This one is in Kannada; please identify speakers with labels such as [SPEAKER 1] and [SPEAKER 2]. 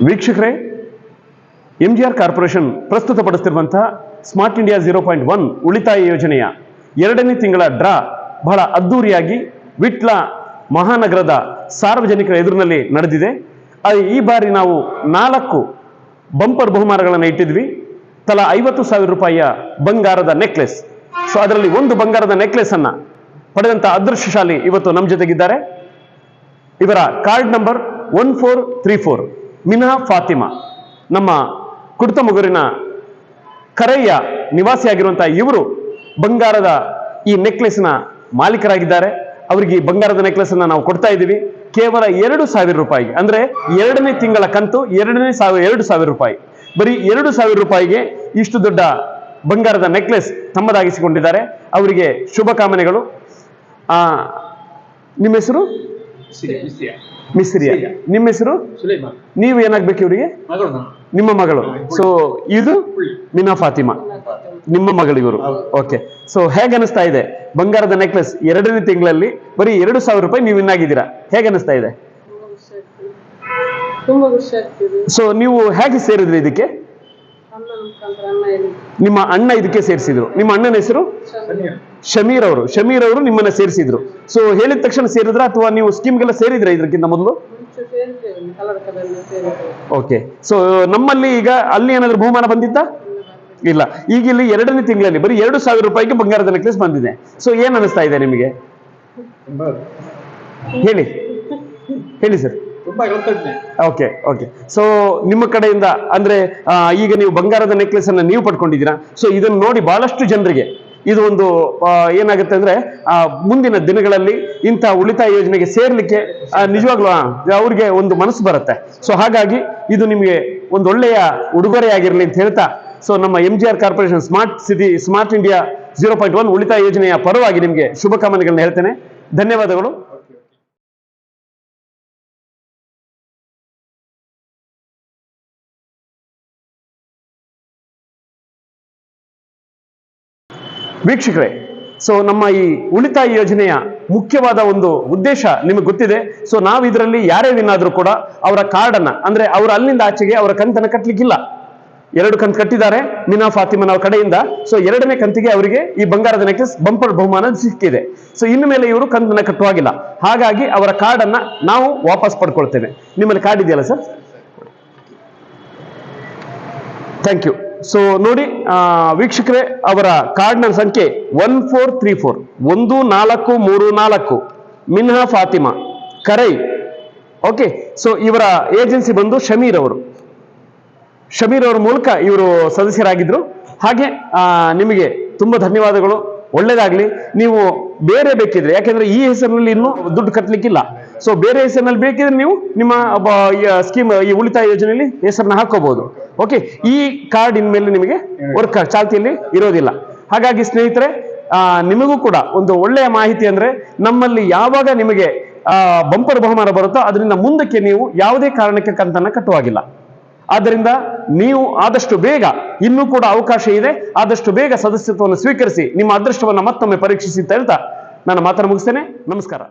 [SPEAKER 1] ವೀಕ್ಷಕರೇ, MGR ಕಾರ್ಪೊರೇಷನ್ ಪ್ರಸ್ತುತಪಡಿಸುತ್ತಿರುವಂತಹ ಸ್ಮಾರ್ಟ್ ಇಂಡಿಯಾ 0.1 ಉಳಿತಾಯ ಯೋಜನೆಯ 2ನೇ ತಿಂಗಳ ಡ್ರಾ ಬಹಳ ಅದ್ದೂರಿಯಾಗಿ ವಿಟ್ಲ ಮಹಾನಗರದ ಸಾರ್ವಜನಿಕರ ಎದುರಿನಲ್ಲಿ ನಡೆದಿದೆ. ಈ ಬಾರಿ ನಾವು 4 ಬಂಪರ್ ಬಹುಮಾನಗಳನ್ನು ಇಟ್ಟಿದ್ವಿ. ತಲಾ 50,000 ರೂಪಾಯಿಯ ಬಂಗಾರದ ನೆಕ್ಲೆಸ್. ಸೊ ಅದರಲ್ಲಿ ಒಂದು ಬಂಗಾರದ ನೆಕ್ಲೆಸ್ ಅನ್ನ ಪಡೆದಂತ ಅದೃಷ್ಟಶಾಲಿ ಇವತ್ತು ನಮ್ಮ ಜೊತೆಗಿದ್ದಾರೆ. ಇವರ ಕಾರ್ಡ್ ನಂಬರ್ 1434 ಮಿನಾ ಫಾತಿಮಾ. ನಮ್ಮ ಕುಡ್ತಮುಗೂರಿನ ಕರಯ್ಯ ನಿವಾಸಿಯಾಗಿರುವಂತಹ ಇವರು ಬಂಗಾರದ ಈ ನೆಕ್ಲೆಸ್ನ ಮಾಲೀಕರಾಗಿದ್ದಾರೆ. ಅವರಿಗೆ ಈ ಬಂಗಾರದ ನೆಕ್ಲೆಸ್ ಅನ್ನ ನಾವು ಕೊಡ್ತಾ ಇದ್ದೀವಿ ಕೇವಲ 2,000 ರೂಪಾಯಿಗೆ. ಅಂದ್ರೆ 2ನೇ ತಿಂಗಳ ಕಂತು 2,000 ರೂಪಾಯಿ. ಬರೀ 2,000 ರೂಪಾಯಿಗೆ ಇಷ್ಟು ದೊಡ್ಡ ಬಂಗಾರದ ನೆಕ್ಲೆಸ್ ತಮ್ಮದಾಗಿಸಿಕೊಂಡಿದ್ದಾರೆ. ಅವರಿಗೆ ಶುಭಕಾಮನೆಗಳು. ನಿಮ್ಮ ಹೆಸರು? ಮಿಸ್ರಿಯಾ. ನಿಮ್ಮ ಹೆಸರು? ನೀವು ಏನಾಗ್ಬೇಕು ಇವರಿಗೆ? ನಿಮ್ಮ ಮಗಳು. ಸೊ ಇದು ಮಿನಾ ಫಾತಿಮಾ, ನಿಮ್ಮ ಮಗಳು ಇವರು. ಓಕೆ. ಸೊ ಹೇಗೆ ಅನಿಸ್ತಾ ಇದೆ ಬಂಗಾರದ ನೆಕ್ಲೆಸ್ 2ನೇ ತಿಂಗಳಲ್ಲಿ ಬರೀ 2,000 ರೂಪಾಯಿ ನೀವು ಇನ್ನಾಗಿದ್ದೀರಾ? ಹೇಗೆ ಅನಿಸ್ತಾ ಇದೆ? ಸೊ ನೀವು ಹೇಗೆ ಸೇರಿದ್ರಿ ಇದಕ್ಕೆ? ನಿಮ್ಮ ಅಣ್ಣ ಇದಕ್ಕೆ ಸೇರಿಸಿದ್ರು. ನಿಮ್ಮ ಅಣ್ಣನ ಹೆಸರು ಶಮೀರ್ ಅವರು. ಶಮೀರ್ ಅವರು ನಿಮ್ಮನ್ನ ಸೇರಿಸಿದ್ರು. ಸೊ ಹೇಳಿದ ತಕ್ಷಣ ಸೇರಿದ್ರ ಅಥವಾ ನೀವು ಸ್ಕೀಮ್ಗೆಲ್ಲ ಸೇರಿದ್ರ ಇದಕ್ಕಿಂತ ಮೊದಲು? ಓಕೆ. ಸೊ ನಮ್ಮಲ್ಲಿ ಈಗ ಅಲ್ಲಿ ಏನಾದ್ರು ಬಹುಮಾನ ಬಂದಿತ್ತಾ? ಇಲ್ಲ. ಈಗ ಇಲ್ಲಿ 2ನೇ ತಿಂಗಳಲ್ಲಿ ಬರೀ 2,000 ರೂಪಾಯಿಗೆ ಬಂಗಾರದ ನೆಕ್ಲೆಸ್ ಬಂದಿದೆ. ಸೊ ಏನ್ ಅನಿಸ್ತಾ ಇದೆ ನಿಮಗೆ? ಹೇಳಿ ಹೇಳಿ ಸರ್. Okay okay. ಸೊ ನಿಮ್ಮ ಕಡೆಯಿಂದ ಅಂದ್ರೆ ಈಗ ನೀವು ಬಂಗಾರದ ನೆಕ್ಲೆಸ್ ಅನ್ನ ನೀವು ಪಡ್ಕೊಂಡಿದ್ದೀರಾ. ಸೊ ಇದನ್ನು ನೋಡಿ ಬಹಳಷ್ಟು ಜನರಿಗೆ ಇದು ಒಂದು ಏನಾಗುತ್ತೆ ಅಂದ್ರೆ ಮುಂದಿನ ದಿನಗಳಲ್ಲಿ ಇಂಥ ಉಳಿತಾಯ ಯೋಜನೆಗೆ ಸೇರ್ಲಿಕ್ಕೆ ನಿಜವಾಗ್ಲೂ ಅವ್ರಿಗೆ ಒಂದು ಮನಸ್ಸು ಬರುತ್ತೆ. ಸೊ ಹಾಗಾಗಿ ಇದು ನಿಮಗೆ ಒಂದು ಒಳ್ಳೆಯ ಉಡುಗೊರೆ ಆಗಿರಲಿ ಅಂತ ಹೇಳ್ತಾ, ಸೊ ನಮ್ಮ MGR ಕಾರ್ಪೊರೇಷನ್ ಸ್ಮಾರ್ಟ್ ಇಂಡಿಯಾ 0.1 ಉಳಿತಾಯ ಯೋಜನೆಯ ಪರವಾಗಿ ನಿಮಗೆ ಶುಭಕಾಮನೆಗಳನ್ನ ಹೇಳ್ತೇನೆ. ಧನ್ಯವಾದಗಳು. ವೀಕ್ಷಕರೇ, ಸೊ ನಮ್ಮ ಈ ಉಳಿತಾಯ ಯೋಜನೆಯ ಮುಖ್ಯವಾದ ಒಂದು ಉದ್ದೇಶ ನಿಮಗೆ ಗೊತ್ತಿದೆ. ಸೊ ನಾವು ಇದರಲ್ಲಿ ಯಾರೇ ವಿನ್ನಾದ್ರೂ ಕೂಡ ಅವರ ಕಾರ್ಡ್ ಅನ್ನ ಅಂದ್ರೆ ಅವರು ಅಲ್ಲಿಂದ ಆಚೆಗೆ ಅವರ ಕಂತನ್ನ ಕಟ್ಟಲಿಕ್ಕಿಲ್ಲ. 2 ಕಂತು ಕಟ್ಟಿದ್ದಾರೆ ಮಿನಾ ಫಾತಿಮಾ ಅವರ ಕಡೆಯಿಂದ. ಸೊ 2ನೇ ಕಂತಿಗೆ ಅವರಿಗೆ ಈ ಬಂಗಾರದ ನೆಕ್ಲೆಸ್ ಬಂಪರ್ ಬಹುಮಾನ ಸಿಕ್ಕಿದೆ. ಸೊ ಇನ್ನು ಮೇಲೆ ಇವರು ಕಂತನ್ನ ಕಟ್ಟುವಾಗಿಲ್ಲ. ಹಾಗಾಗಿ ಅವರ ಕಾರ್ಡ್ ಅನ್ನ ನಾವು ವಾಪಸ್ ಪಡ್ಕೊಳ್ತೇವೆ. ನಿಮ್ಮಲ್ಲಿ ಕಾರ್ಡ್ ಇದೆಯಲ್ಲ ಸರ್? Thank you. ಸೊ ನೋಡಿ ವೀಕ್ಷಕರೇ, ಅವರ ಕಾರ್ಡ್ನ ಸಂಖ್ಯೆ 1434 1434 ಮಿನಾ ಫಾತಿಮಾ ಕರೈ. ಓಕೆ. ಸೊ ಇವರ ಏಜೆನ್ಸಿ ಬಂದು ಶಮೀರ್ ಅವರು. ಶಮೀರ್ ಅವರ ಮೂಲಕ ಇವರು ಸದಸ್ಯರಾಗಿದ್ರು. ಹಾಗೆ ನಿಮಗೆ ತುಂಬಾ ಧನ್ಯವಾದಗಳು. ಒಳ್ಳೇದಾಗ್ಲಿ. ನೀವು ಬೇರೆ ಬೇಕಿದ್ರೆ, ಯಾಕೆಂದ್ರೆ ಈ ಹೆಸರಿನಲ್ಲಿ ಇನ್ನೂ ದುಡ್ಡು ಕಟ್ಟಲಿಕ್ಕಿಲ್ಲ. ಸೊ ಬೇರೆ ಹೆಸರಿನಲ್ಲಿ ಬೇಕಿದ್ರೆ ನೀವು ನಿಮ್ಮ ಸ್ಕೀಮ್ ಈ ಉಳಿತಾಯ ಯೋಜನೆಯಲ್ಲಿ ಹೆಸರನ್ನ ಹಾಕೋಬಹುದು. ಓಕೆ. ಈ ಕಾರ್ಡ್ ಇನ್ಮೇಲೆ ನಿಮಗೆ ವರ್ಕ್ ಚಾಲ್ತಿಯಲ್ಲಿ ಇರೋದಿಲ್ಲ. ಹಾಗಾಗಿ ಸ್ನೇಹಿತರೆ, ನಿಮಗೂ ಕೂಡ ಒಂದು ಒಳ್ಳೆಯ ಮಾಹಿತಿ ಅಂದ್ರೆ ನಮ್ಮಲ್ಲಿ ಯಾವಾಗ ನಿಮಗೆ ಬಂಪರ್ ಬಹುಮಾನ ಬರುತ್ತೋ ಅದರಿಂದ ಮುಂದಕ್ಕೆ ನೀವು ಯಾವುದೇ ಕಾರಣಕ್ಕೆ ಕಂತನ್ನ ಕಟ್ಟುವಾಗಿಲ್ಲ. ಆದ್ದರಿಂದ ನೀವು ಆದಷ್ಟು ಬೇಗ, ಇನ್ನೂ ಕೂಡ ಅವಕಾಶ ಇದೆ, ಆದಷ್ಟು ಬೇಗ ಸದಸ್ಯತ್ವವನ್ನು ಸ್ವೀಕರಿಸಿ ನಿಮ್ಮ ಅದೃಷ್ಟವನ್ನು ಮತ್ತೊಮ್ಮೆ ಪರೀಕ್ಷಿಸಿ ಅಂತ ಹೇಳ್ತಾ ನನ್ನ ಮಾತನ್ನು ಮುಗಿಸ್ತೇನೆ. ನಮಸ್ಕಾರ.